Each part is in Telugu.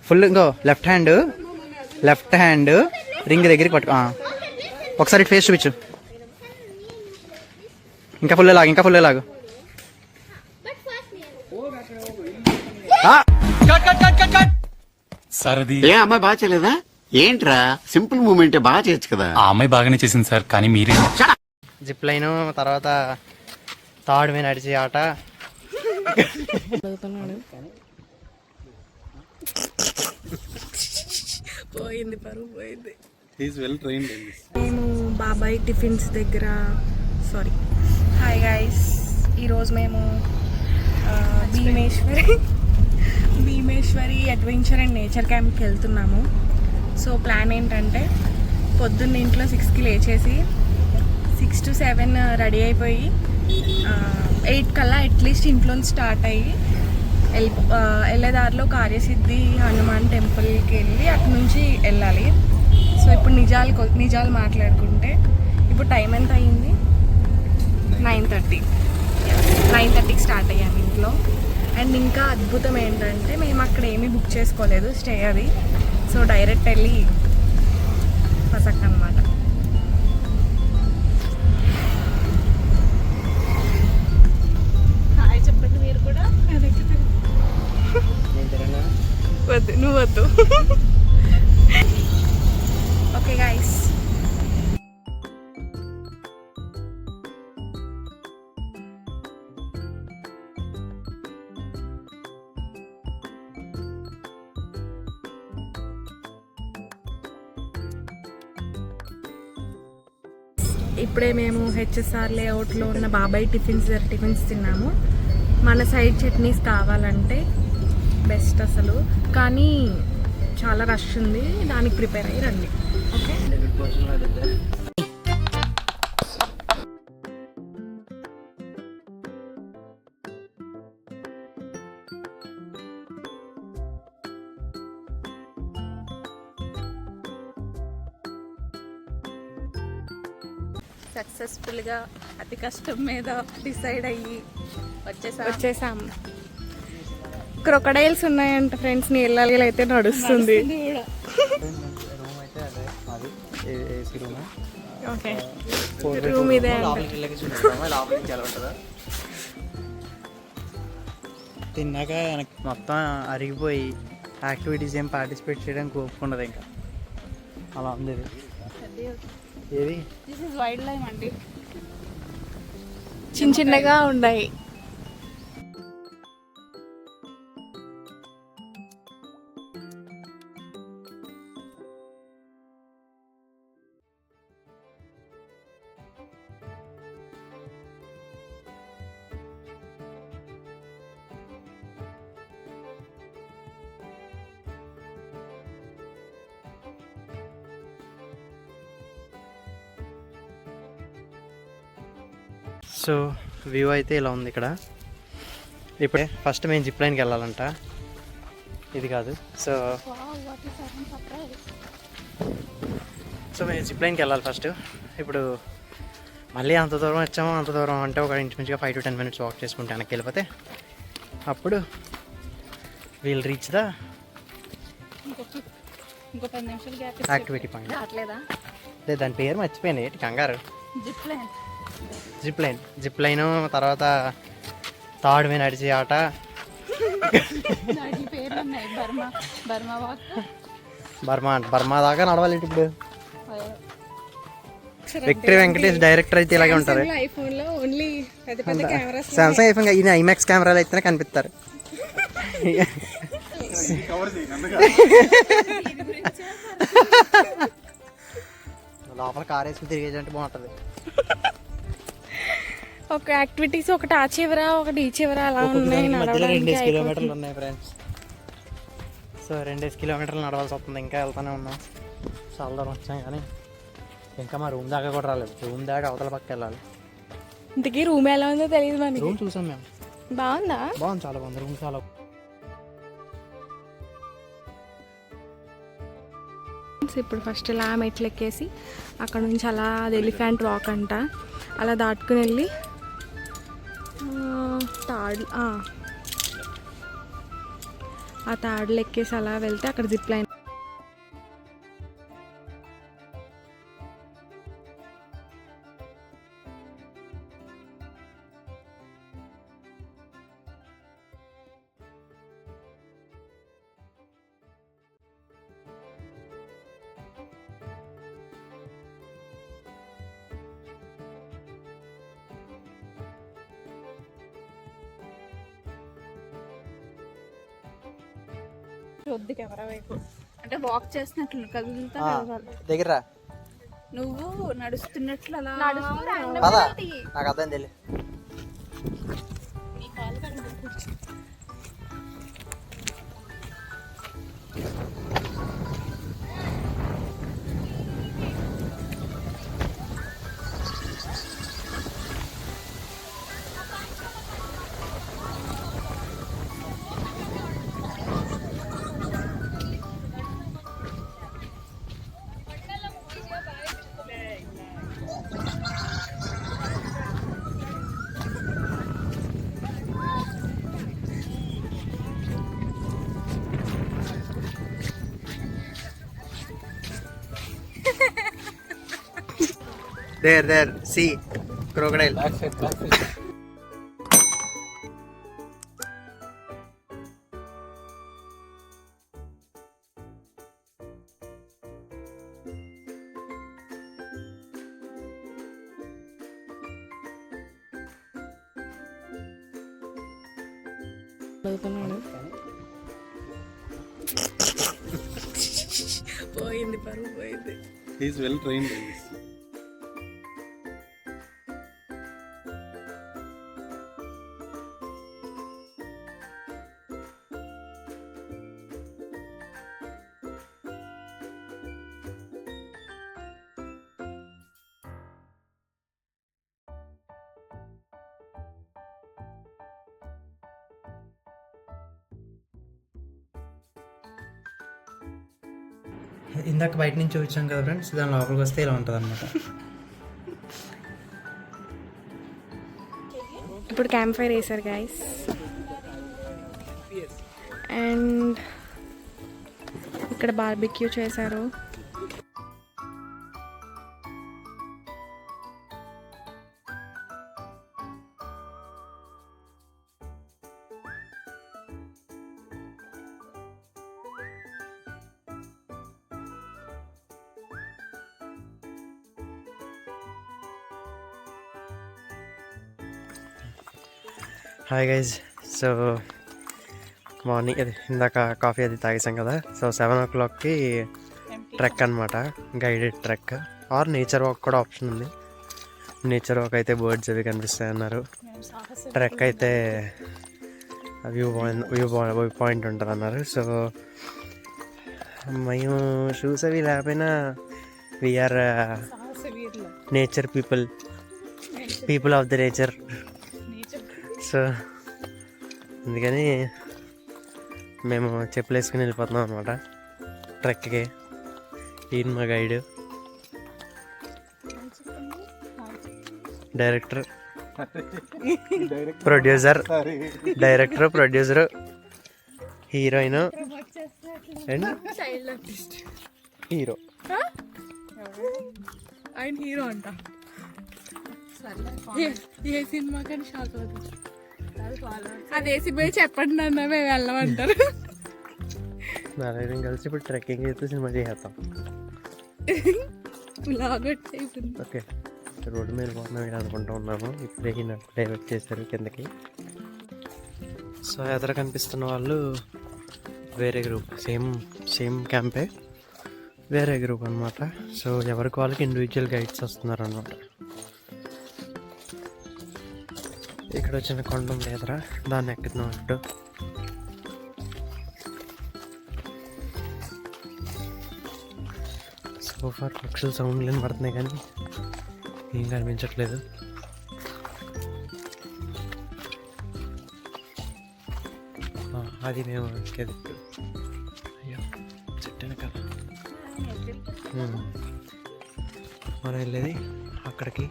ఫుల్ ఇంకో లెఫ్ట్ హ్యాండ్ రింగ్ దగ్గరికి పట్టుకో. ఒకసారి ఫేస్ చూపించు. ఇంకా ఫుల్ లాగు. సార్ అది ఏ అమ్మాయి బాగా చేయలేదా? ఏంట్రా సింపుల్ మూమెంట్ బాగా చేయొచ్చు కదా. ఆ అమ్మాయి బాగానే చేసింది సార్, కానీ మీరే జిప్ లైన్ తర్వాత తాడు మీద నడిచే ఆట. పోయింది, పరువు పోయింది. నేను బాబాయ్ టిఫిన్స్ దగ్గర హాయ్ గైస్, ఈరోజు మేము భీమేశ్వరి అడ్వెంచర్ అండ్ నేచర్ క్యాంప్కి వెళ్తున్నాము. సో ప్లాన్ ఏంటంటే పొద్దున్న ఇంట్లో 6కి లేచేసి 6 to 7 రెడీ అయిపోయి 8 కల్లా అట్లీస్ట్ ఇంట్లో స్టార్ట్ అయ్యి వెళ్ళేదారిలో కార్యసిద్ధి హనుమాన్ టెంపుల్కి వెళ్ళి అటు నుంచి వెళ్ళాలి. సో ఇప్పుడు నిజాలు మాట్లాడుకుంటే ఇప్పుడు టైం ఎంత అయింది? 9:30కి స్టార్ట్ అయ్యాము ఇంట్లో. అండ్ ఇంకా అద్భుతం ఏంటంటే మేము అక్కడ ఏమీ బుక్ చేసుకోలేదు స్టే అది. సో డైరెక్ట్ వెళ్ళి పసక్ అనమాట. హాయ్ చెప్పండి మీరు కూడా. వద్దు, నువ్వు వద్దు. ఓకే గైస్, ఇప్పుడే మేము హెచ్ఎస్ఆర్ లేఅవుట్లో ఉన్న బాబాయ్ టిఫిన్స్ తిన్నాము. మన సైడ్ చట్నీస్ కావాలంటే బెస్ట్ అసలు, కానీ చాలా రష్ ఉంది, దానికి ప్రిపేర్ అయ్యి రండి. ఓకే, సక్సెస్ఫుల్గా అతి కష్టం మీద డిసైడ్ అయ్యి వచ్చేసాము. క్రొకడైల్స్ ఉన్నాయంట ఫ్రెండ్స్, నీళ్ళ అయితే నడుస్తుంది. ఓకే, రూమ్ ఇదే. తిన్నాక మొత్తం అరిగిపోయి యాక్టివిటీస్ ఏం పార్టిసిపేట్ చేయడానికి ఒప్పుకుండదు ఇంకా, అలా ఉంది ఇది. ఏది దిస్ ఇస్ వైల్డ్ లైఫ్ అండి. చిన్నగా ఉన్నాయి. సో వ్యూ అయితే ఇలా ఉంది ఇక్కడ. ఇప్పుడే ఫస్ట్ మేము జిప్ లైన్కి వెళ్ళాలంట, ఇది కాదు. సో మేము జిప్ లైన్కి వెళ్ళాలి ఫస్ట్. ఇప్పుడు మళ్ళీ అంత దూరం వచ్చాము, అంత దూరం అంటే ఒక ఇంచుమించుగా 5 to 10 minutes వాక్ చేసుకుంటే వెనక్కి వెళ్ళిపోతే అప్పుడు we'll reach the activity point. లేదు, దాని పేరు మర్చిపోయాను, ఏంటి కంగారు. జిప్ లైన్ తర్వాత తాడు మీద నడిచే ఆట. బర్మా దాకా నడవాలి. ఇప్పుడు విక్టరీ వెంకటేష్ డైరెక్టర్ అయితే ఇలాగే ఉంటారు. సామ్సంగ్ ఐఫోన్ ఈయన ఐమాక్స్ కెమెరాలు అయితేనే కనిపిస్తారు. లోపల కార్ వేసుకుని తిరిగేదంటే బాగుంటుంది. ఒక యాక్టివిటీస్ ఒకటి ఆ చివర ఒకటి ఈ చివర అలా ఉన్నాయి. 2 కిలోమీటర్లు ఉన్నాయి ఫ్రెండ్స్. సో 2 కిలోమీటర్లు నడవాల్సి వస్తుంది. ఇంకా వెళ్తూనే ఉన్నాం, చాలా దూరం వచ్చాం, కానీ ఇంకా మా రూమ్ దాకా కూడా రాలేదు. రూమ్ దాకా అవతల పక్క వెళ్ళాలి. ఇంతకీ రూమ్ ఎలా ఉందో తెలియదు మనకి. రూమ్ చూసాం మేము, బాగుందా? బాగుంది, చాలా బాగుంది రూమ్, చాలా. ఇప్పుడు ఫస్ట్ ఇలా మెట్లు ఎక్కేసి అక్కడ నుంచి అలా అది ఎలిఫెంట్ వాక్ అంట, అలా దాటుకుని వెళ్ళి ఆ తాడులు ఎక్కేసి అలా వెళ్తే అక్కడ జిప్ లైన్. వద్దు కెమెరా వైపు, అంటే వాక్ చేస్తున్నట్లు కదులుతా కదవాలి. దగ్గర నువ్వు నడుస్తున్నట్లు అలా పదా నాకు అర్థం తెలియదు. నీ కాలు కడుగు. There, see, crocodile. Back side. పోయింది, పరువు పోయింది. He's well trained. ఇందాక బయట నుంచి వచ్చాం కదా ఫ్రెండ్స్, దాని లోపలికి వస్తే ఇలా ఉంటుంది అనమాట. ఇప్పుడు క్యాంప్ ఫైర్ వేసారు గైస్, అండ్ ఇక్కడ బార్బిక్యూ చేశారు. హాయ్ గైజ్, సో మార్నింగ్ అది ఇందాక కాఫీ అది తాగేసాం కదా. సో 7 o'clockకి ట్రెక్ అనమాట, guided trek or nature walk కూడా ఆప్షన్ ఉంది. నేచర్ వాక్ అయితే బర్డ్స్ అవి కనిపిస్తాయి అన్నారు. ట్రెక్ అయితే వ్యూ పాయింట్ ఉంటుంది అన్నారు. సో మేము షూస్ అవి లేకపోయినా we are nature people of the nature. So అందుకని మేము చెప్పులు వేసుకుని వెళ్ళిపోతున్నాం అనమాట ట్రెక్కి. ఈయన మా guide, director, producer, heroine and hero. ఆయన హీరో అంట. ఏ సినిమా కానీ షాక్ అవుతుంది. అదే సినిమా చెప్పండి నాన్న, మేము వెళ్ళమంటారు. నలుగురం కలిసి ఇప్పుడు ట్రెక్కింగ్ చేస్తే సినిమా చేసేస్తాం. ఓకే, రోడ్డు మీద పోతున్నాం అనుకుంటూ ఉన్నాము. ఇప్పుడే డైవర్ట్ చేశారు కిందకి. సో ఎదురు కనిపిస్తున్న వాళ్ళు వేరే గ్రూప్, సేమ్ క్యాంపే, వేరే గ్రూప్ అనమాట. సో ఎవరికి వాళ్ళకి ఇండివిజువల్ గైడ్స్ వస్తున్నారు అనమాట. ఇక్కడ వచ్చిన కొండ ఉంది ఎదురా, దాన్ని ఎక్కుతున్నాం అడ్డు. సోఫార్ పక్షుల సౌండ్లు వినపడుతున్నాయి కానీ ఏం కనిపించట్లేదు. అది మేము అయ్యో చెట్టు కదా మనం వెళ్ళేది అక్కడికి.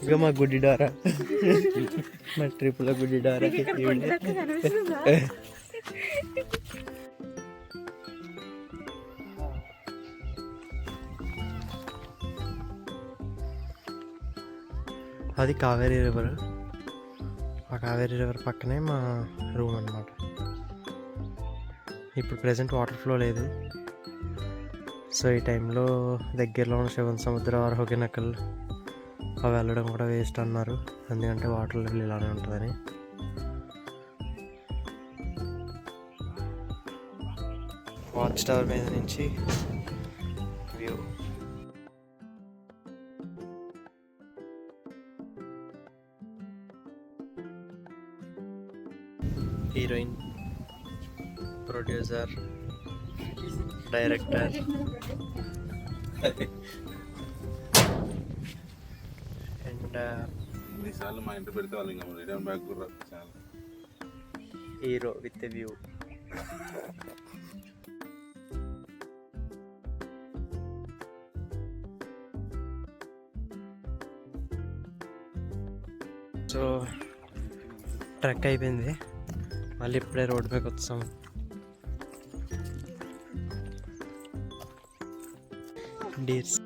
ఇక మా గుడ్డి డారా మా ట్రిప్లో గుడ్డి డారా అది కావేరీ రివర్. ఆ కావేరీ రివర్ పక్కనే మా రూమ్ అన్నమాట. ఇప్పుడు ప్రజెంట్ వాటర్ ఫ్లో లేదు. సో ఈ టైంలో దగ్గరలో ఉన్న శివన్ సముద్రం ఆర్ హొగెనకల్ అవి వెళ్ళడం కూడా వేస్ట్ అన్నారు, ఎందుకంటే వాటర్ లెవెల్ ఇలానే ఉంటుందని. వాచ్ టవర్ మీద నుంచి view. Heroine, producer, director and ఎన్నిసార్లు మా ఇంటి పెడితే వాళ్ళు ఇంకా రిటర్న్ బ్యాక్ కూడా రాదు చాలా. Hero with view. So trek అయిపోయింది, మళ్ళీ ఇప్పుడే రోడ్డు మీద వచ్చాము. డీర్స్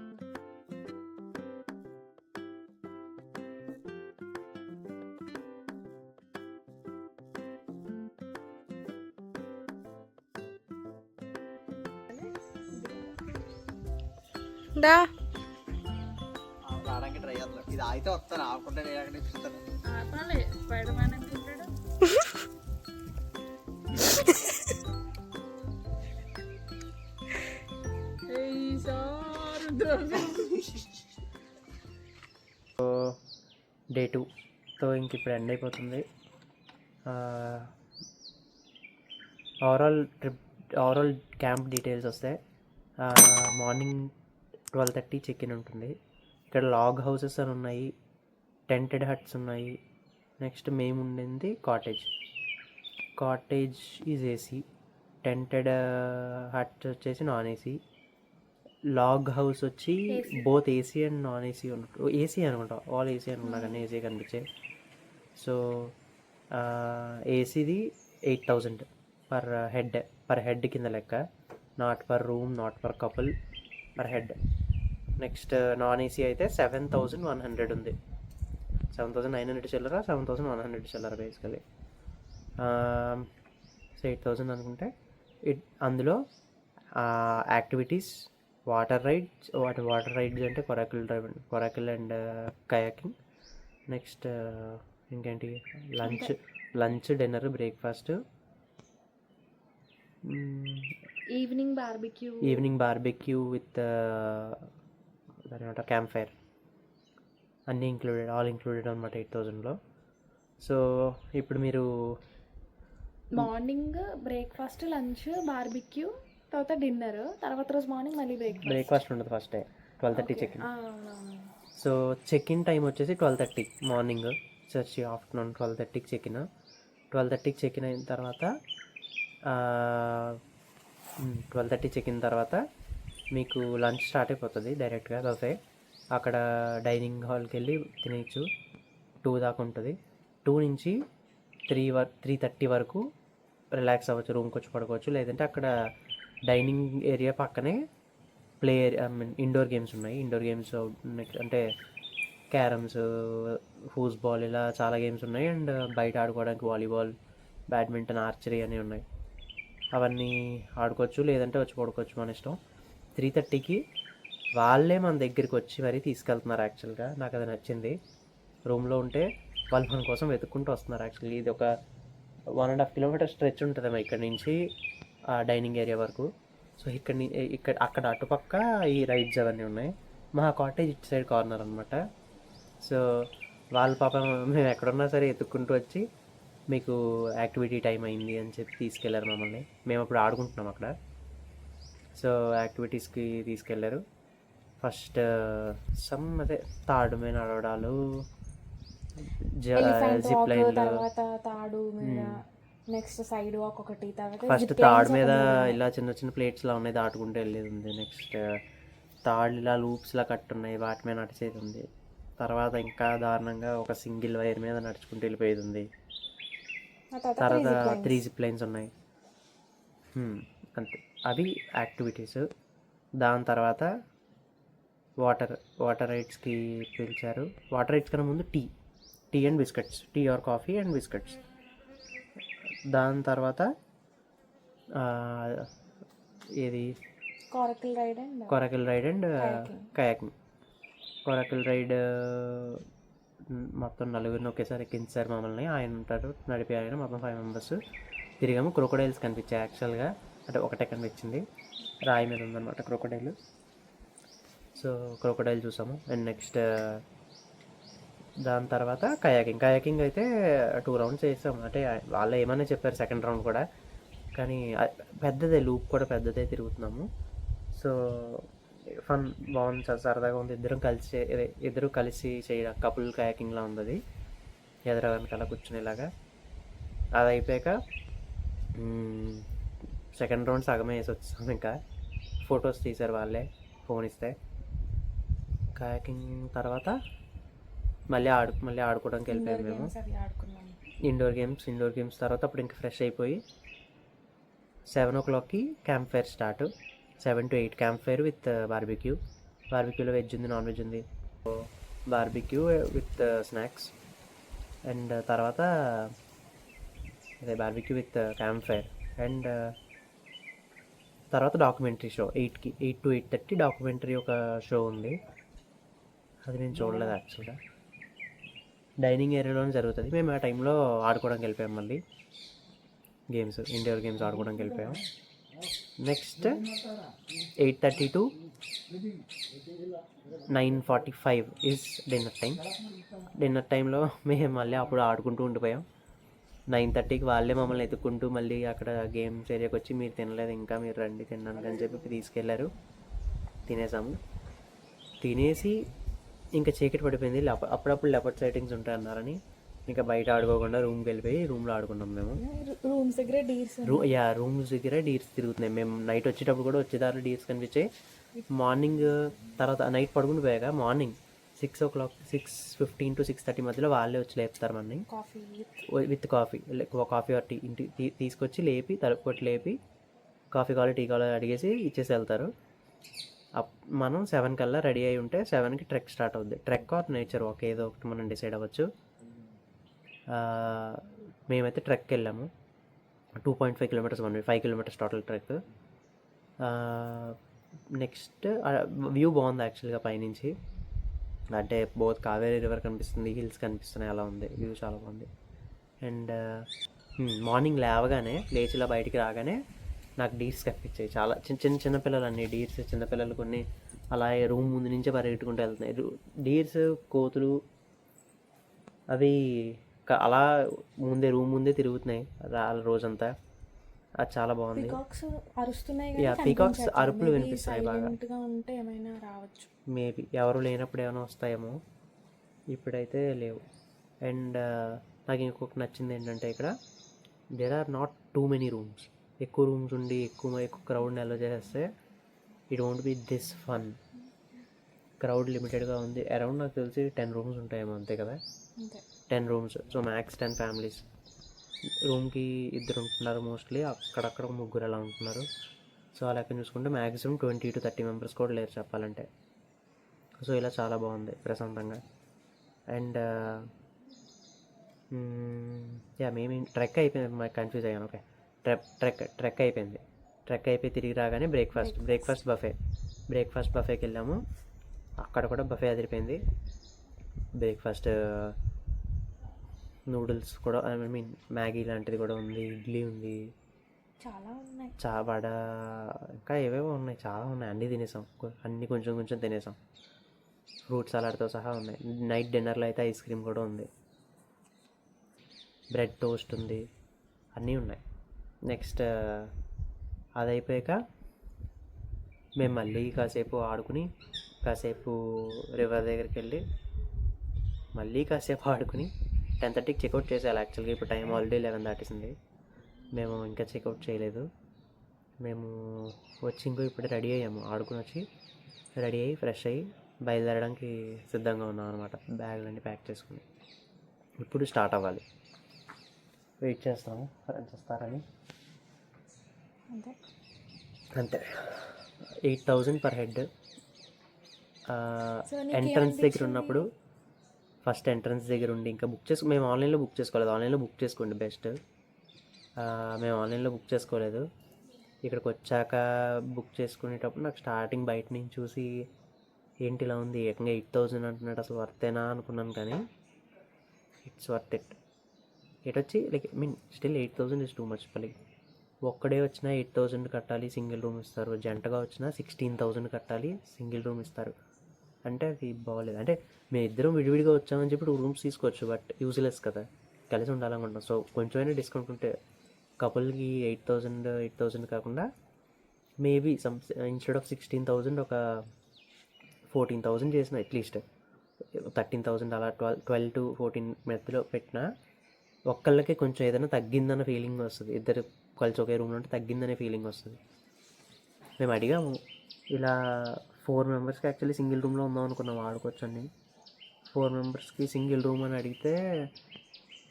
దా రావడానికి ట్రై చేస్తాను. ఇది అయితే వస్తాను, ఆకుంటే నేను అక్కడ ఇస్తాను. స్పైడర్ మ్యాన్ అనుకుంటాడు. డే 2తో ఇంక ఇప్పుడు ఎండ్ అయిపోతుంది. ఓవరాల్ క్యాంప్ డీటెయిల్స్ వస్తాయి. మార్నింగ్ 12:30 చెక్ ఇన్ ఉంటుంది. ఇక్కడ లాగ్ హౌసెస్ అని ఉన్నాయి, టెంటెడ్ హట్స్ ఉన్నాయి. నెక్స్ట్ మేము ఉండింది cottage is AC, tented hut వచ్చేసి నాన్ ఏసీ, లాగ్ హౌస్ వచ్చి both AC and non AC ఉన్నట్టు. ఏసీ అనుకుంటా, ఆల్ ఏసీ అనుకుంటా కానీ ఏసీ కనిపించాయి. సో ఏసీది 8,000 పర్ హెడ్ కింద లెక్క, not per room, not per couple, per head. Next non AC అయితే 7,100 ఉంది. 7,900 చిల్లర, 7,100 చిల్లర బేసికలీ. సో 8,000 అనుకుంటే అందులో యాక్టివిటీస్, వాటర్ రైడ్స్ అంటే కొరాకిల్ అండ్ కయాకింగ్. నెక్స్ట్ ఇంకేంటి, lunch dinner, breakfast, evening barbecue with దాని ఏమంటారు క్యాంప్ ఫైర్, అన్నీ ఆల్ ఇంక్లూడెడ్ అనమాట 8,000లో. సో ఇప్పుడు మీరు మార్నింగ్ బ్రేక్ఫాస్ట్, లంచ్, బార్బిక్యూ, తర్వాత డిన్నర్, తర్వాత రోజు మార్నింగ్ మళ్ళీ బ్రేక్ఫాస్ట్ ఉండదు. First 12:30 check in. So check in time వచ్చేసి 12:30 morning, afternoon 12:30 check in. 12:30 check in అయిన తర్వాత 12:30 చెక్ ఇన్ తర్వాత మీకు లంచ్ స్టార్ట్ అయిపోతుంది డైరెక్ట్గా బఫే. అక్కడ డైనింగ్ హాల్కి వెళ్ళి తినేయచ్చు. 2 దాకా ఉంటుంది. 2 నుంచి 3:30 వరకు రిలాక్స్ అవ్వచ్చు, రూమ్కి వచ్చి పడుకోవచ్చు. లేదంటే అక్కడ డైనింగ్ ఏరియా పక్కనే ఇండోర్ గేమ్స్ ఉన్నాయి. ఇండోర్ గేమ్స్ అంటే క్యారమ్స్, ఫూస్బాల్, ఇలా చాలా గేమ్స్ ఉన్నాయి. అండ్ బయట ఆడుకోవడానికి వాలీబాల్, బ్యాడ్మింటన్, ఆర్చరీ అని ఉన్నాయి. అవన్నీ ఆడుకోవచ్చు, లేదంటే వచ్చి పడుకోవచ్చు, మన ఇష్టం. 3:30కి వాళ్ళే మన దగ్గరికి వచ్చి మరీ తీసుకెళ్తున్నారు. యాక్చువల్గా నాకు అది నచ్చింది. రూమ్లో ఉంటే వాళ్ళు మన కోసం వెతుక్కుంటూ వస్తున్నారు. యాక్చువల్లీ ఇది ఒక 1.5 కిలోమీటర్ స్ట్రెచ్ ఉంటుందేమో ఇక్కడ నుంచి ఆ డైనింగ్ ఏరియా వరకు. సో అక్కడ అటుపక్క ఈ రైడ్స్ అవన్నీ ఉన్నాయి. మా కాటేజ్ ఇటు సైడ్ కార్నర్ అనమాట. సో వాళ్ళ పాపం మేము ఎక్కడున్నా సరే ఎత్తుక్కుంటూ వచ్చి మీకు యాక్టివిటీ టైం అయింది అని చెప్పి తీసుకెళ్లారు మమ్మల్ని. మేము అప్పుడు ఆడుకుంటున్నాం అక్కడ. సో యాక్టివిటీస్కి తీసుకెళ్లారు. ఫస్ట్ అదే తాడు మీద నడవడాలు, జిప్ లైన్, తాడు మీద, నెక్స్ట్ సైడ్ వాక్ ఒకటి, ఫస్ట్ తాడు మీద ఇలా చిన్న చిన్న ప్లేట్స్లా ఉన్నాయి, దాటుకుంటూ వెళ్ళేది ఉంది. నెక్స్ట్ తాడు ఇలా లూప్స్లా కట్టున్నాయి, వాటి మీద నడిచేది ఉంది. తర్వాత ఇంకా దారుణంగా ఒక సింగిల్ వైర్ మీద నడుచుకుంటూ వెళ్ళిపోయేది ఉంది. ఆ తర్వాత తర్వాత 3 జిప్ లైన్స్ ఉన్నాయి. అంతే, అవి యాక్టివిటీస్. దాని తర్వాత వాటర్ రైడ్స్కి పిలిచారు. వాటర్ రైడ్స్ కన్నా ముందు tea and biscuits, tea or coffee and biscuits. దాని తర్వాత ఏది coracle ride and kayaking. Coracle ride మొత్తం 4 ఒకేసారి ఎక్కించారు మమ్మల్ని. ఆయన ఉంటారు నడిపే ఆయన, మొత్తం 5 మెంబర్స్ తిరిగాము. క్రొకోడైల్స్ కనిపించాయి యాక్చువల్గా, అంటే ఒకటే కనిపించింది, రాయి మీద ఉందన్నమాట క్రొకోడైల్. సో క్రొకోడైల్ చూసాము. అండ్ నెక్స్ట్ దాని తర్వాత కయాకింగ్ అయితే 2 రౌండ్స్ వేసాము. అంటే వాళ్ళు ఏమన్నా చెప్పారు సెకండ్ రౌండ్ కూడా, కానీ పెద్దదే, లూప్ కూడా పెద్దదే తిరుగుతున్నాము. సో ఫన్ బాగుంది, సరదాగా ఉంది. ఇద్దరు కలిసి చేయడం కపుల్ కయాకింగ్లా ఉంది. అది ఎదురు వెనకాల కూర్చునేలాగా. అది అయిపోయాక సెకండ్ రౌండ్ సగమే వేసి వచ్చాము. ఇంకా ఫొటోస్ తీశారు వాళ్ళే ఫోన్ ఇస్తే. కయాకింగ్ తర్వాత మళ్ళీ ఆడుకోవడానికి వెళ్ళిపోయాము మేము. ఇండోర్ గేమ్స్ తర్వాత అప్పుడు ఇంకా ఫ్రెష్ అయిపోయి 7 o'clockకి camp fire start. 7 to 8 camp fire with బార్బిక్యూలో వెజ్ ఉంది, నాన్ వెజ్ ఉంది. Barbecue with snacks. అండ్ తర్వాత అదే barbecue with camp fire. And తర్వాత డాక్యుమెంటరీ షో 8 to 8:30 డాక్యుమెంటరీ ఒక షో ఉంది. అది నేను చూడలేదు యాక్చువల్గా. డైనింగ్ ఏరియాలోనే జరుగుతుంది. మేము ఆ టైంలో ఆడుకోవడానికి వెళ్ళిపోయాం. మళ్ళీ ఇండోర్ గేమ్స్ ఆడుకోవడానికి వెళ్ళిపోయాం. నెక్స్ట్ 8:30 to 9:45 ఈజ్ డిన్నర్ టైంలో మేము మళ్ళీ అప్పుడు ఆడుకుంటూ ఉండిపోయాం. 9:30కి వాళ్ళే మమ్మల్ని ఎత్తుక్కుంటూ మళ్ళీ అక్కడ గేమ్స్ ఏరియాకి వచ్చి, మీరు తినలేదు ఇంకా, మీరు రండి తినడానికి అని చెప్పి తీసుకెళ్లారు. తినేసాము. తినేసి ఇంకా చీకటి పడిపోయింది. అప్పుడప్పుడు లెపర్డ్ సైటింగ్స్ ఉంటాయి అన్నారని ఇంకా బయట ఆడుకోకుండా రూమ్కి వెళ్ళిపోయి రూమ్లో ఆడుకున్నాం మేము. రూమ్స్ దగ్గర డీర్స్ తిరుగుతున్నాయి. మేము నైట్ వచ్చేటప్పుడు కూడా వచ్చేదారు డీర్స్ కనిపించాయి. మార్నింగ్ తర్వాత నైట్ పడుకుని పోయాక మార్నింగ్ 6 o'clock 6:15 to 6:30 మధ్యలో వాళ్ళే వచ్చి లేపుతారు మనని విత్ కాఫీ ఆర్ టీ. ఇంటి తీసుకొచ్చి లేపి తలుపు కొట్టి లేపి కాఫీ కావాలి టీ కావాలి అడిగేసి ఇచ్చేసి వెళ్తారు. మనం 7 కల్లా రెడీ అయి ఉంటే 7కి ట్రెక్ స్టార్ట్ అవుద్ది. ట్రెక్ ఆర్ నేచర్ వాక్ ఏదో ఒకటి మనం డిసైడ్ అవ్వచ్చు. మేమైతే ట్రెక్కి వెళ్ళాము. 2.5 kilometers 5 kilometers total trek. Next view బాగుంది యాక్చువల్గా పైనుంచి. అంటే బోత్ కావేరీ రివర్ కనిపిస్తుంది, హిల్స్ కనిపిస్తున్నాయి, అలా ఉంది వ్యూ, చాలా బాగుంది. అండ్ మార్నింగ్ లేచి ఇలా బయటికి రాగానే నాకు డీర్స్ కనిపించాయి. చాలా చిన్న పిల్లలు అన్నీ డీర్స్. చిన్నపిల్లలు కొన్ని అలా రూమ్ ముందు నుంచే పరిగెట్టుకుంటూ వెళ్తున్నాయి. డీర్స్, కోతులు అవి అలా రూమ్ ముందే తిరుగుతున్నాయి రోజంతా. అది చాలా బాగుంది. పీకాక్స్ అరుపులు వినిపిస్తున్నాయి బాగా. మేబీ ఎవరు లేనప్పుడు ఏమైనా వస్తాయేమో, ఇప్పుడైతే లేవు. అండ్ నాకు ఇంకొకటి నచ్చింది ఏంటంటే ఇక్కడ there are not too many rooms. ఎక్కువ రూమ్స్ ఉండి ఎక్కువ క్రౌడ్ని అలో చేస్తే it won't be this fun. Crowd లిమిటెడ్గా ఉంది. అరౌండ్ నాకు తెలిసి 10 rooms ఉంటాయేమో, అంతే కదా, 10 rooms. So max 10 families. రూమ్కి 2 ఉంటున్నారు మోస్ట్లీ, అక్కడక్కడ 3 అలా ఉంటున్నారు. సో అలా చూసుకుంటే మ్యాక్సిమం 20 to 30 members కూడా లేరు చెప్పాలంటే. సో ఇలా చాలా బాగుంది ప్రశాంతంగా. అండ్ మేము ట్రెక్ అయిపోయింది, మాకు కన్ఫ్యూజ్ అయ్యాను. ఓకే, ట్రెక్ అయిపోయింది. ట్రెక్ అయిపోయి తిరిగి రాగానే బ్రేక్ఫాస్ట్ బఫేకి వెళ్ళాము. అక్కడ కూడా బఫే అదిరిపోయింది. బ్రేక్ఫాస్ట్ నూడిల్స్ కూడా, మ్యాగీ లాంటిది కూడా ఉంది, ఇడ్లీ ఉంది, వడ, ఇంకా ఏవేవో ఉన్నాయి, చాలా ఉన్నాయి. అన్నీ తినేసాం, అన్నీ కొంచెం తినేసాం. ఫ్రూట్ సలాడ్తో సహా ఉన్నాయి. నైట్ డిన్నర్లో అయితే ఐస్ క్రీమ్ కూడా ఉంది, బ్రెడ్ టోస్ట్ ఉంది, అన్నీ ఉన్నాయి. నెక్స్ట్ అది అయిపోయాక మేము మళ్ళీ కాసేపు ఆడుకుని, కాసేపు రివర్ దగ్గరికి వెళ్ళి మళ్ళీ కాసేపు ఆడుకుని 10:30కి చెక్అవుట్ చేసేయాలి యాక్చువల్గా. ఇప్పుడు టైం ఆల్రెడీ 11 దాటేసింది. మేము ఇంకా చెక్అవుట్ చేయలేదు. మేము వచ్చి ఇప్పుడే రెడీ అయ్యాము. ఆడుకుని వచ్చి రెడీ అయ్యి ఫ్రెష్ అయ్యి బయలుదేరడానికి సిద్ధంగా ఉన్నాం అనమాట. బ్యాగులన్నీ ప్యాక్ చేసుకుని ఇప్పుడు స్టార్ట్ అవ్వాలి. వెయిట్ చేస్తాము ఫ్రెండ్స్ వస్తారని. అంతే 8,000 పర్ హెడ్. ఎంట్రన్స్ దగ్గర ఉన్నప్పుడు ఫస్ట్ ఎంట్రన్స్ దగ్గర ఉండి ఇంకా మేము ఆన్లైన్లో బుక్ చేసుకోలేదు. ఆన్లైన్లో బుక్ చేసుకోండి బెస్ట్. మేము ఆన్లైన్లో బుక్ చేసుకోలేదు. ఇక్కడికి వచ్చాక బుక్ చేసుకునేటప్పుడు నాకు స్టార్టింగ్ బయట నుంచి చూసి ఏంటి ఇలా ఉంది, ఏకంగా 8,000 అంటున్నాడు, అసలు వర్తేనా అనుకున్నాను. కానీ ఇట్స్ వర్త్ ఇట్. వచ్చి like still 8,000 is too much. Like ఒక్కడే వచ్చినా 8,000 కట్టాలి, సింగిల్ రూమ్ ఇస్తారు. జంటగా వచ్చినా 16,000 కట్టాలి, సింగిల్ రూమ్ ఇస్తారు. అంటే అది బాగోలేదు. అంటే మేము ఇద్దరం విడివిడిగా వచ్చామని చెప్పి 2 రూమ్స్ తీసుకోవచ్చు, బట్ యూజ్లెస్ కదా, కలిసి ఉండాలనుకుంటాం. సో కొంచెమైనా డిస్కౌంట్ ఉంటే కపుల్కి 8,000 కాకుండా మేబీ ఇన్స్టెడ్ ఆఫ్ 16,000 ఒక 14,000 చేసిన, అట్లీస్ట్ 13,000 అలా 12 to 14 మధ్యలో పెట్టినా ఒక్కళ్ళకి కొంచెం ఏదైనా తగ్గిందన్న ఫీలింగ్ వస్తుంది. ఇద్దరు కలిసి ఒకే రూమ్లో ఉంటే తగ్గిందనే ఫీలింగ్ వస్తుంది. మేము అడిగాము ఇలా 4 మెంబర్స్కి యాక్చువల్లీ సింగిల్ రూమ్లో ఉందాం అనుకున్నాం, వాడుకోవచ్చు అని. 4 మెంబర్స్కి సింగిల్ రూమ్ అని అడిగితే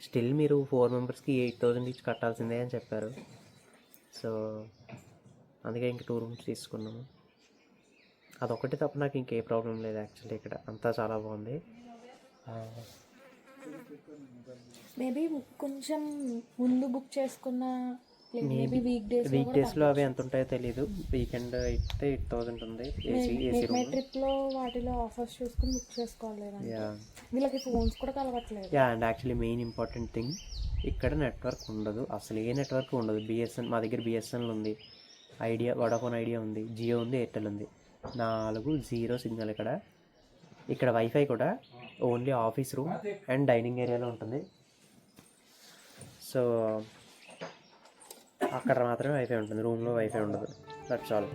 స్టిల్ మీరు 4 మెంబర్స్కి 8,000 ఇచ్చి కట్టాల్సిందే అని చెప్పారు. సో అందుకే ఇంక 2 రూమ్స్ తీసుకున్నాము. అదొకటి తప్ప నాకు ఇంకే ప్రాబ్లం లేదు యాక్చువల్లీ. ఇక్కడ అంతా చాలా బాగుంది. మేబీ కొంచెం ముందు బుక్ చేసుకున్న మేబీ వీక్ డేస్లో అవి ఎంత ఉంటాయో తెలీదు. వీకెండ్ అయితే 8,000 ఉంది. ఏసీ రూమ్ ట్రిప్లో వాటిలో ఆఫర్స్ చూసుకుని బుక్ చేసుకోవాలి. వీళ్ళకి ఫోన్స్ కూడా కలవట్లేదు. And actually main important thing, ఇక్కడ నెట్వర్క్ ఉండదు, అసలు ఏ నెట్వర్క్ ఉండదు. మా దగ్గర బిఎస్ఎన్ఎల్ ఉంది, ఐడియా, వడాఫోన్ ఐడియా ఉంది, జియో ఉంది, ఎయిర్టెల్ ఉంది. 4 0 సిగ్నల్. ఇక్కడ వైఫై కూడా only office room and dining ఏరియాలో ఉంటుంది. సో అక్కడ మాత్రమే వైఫై ఉంటుంది, రూమ్లో వైఫై ఉండదు. That's all.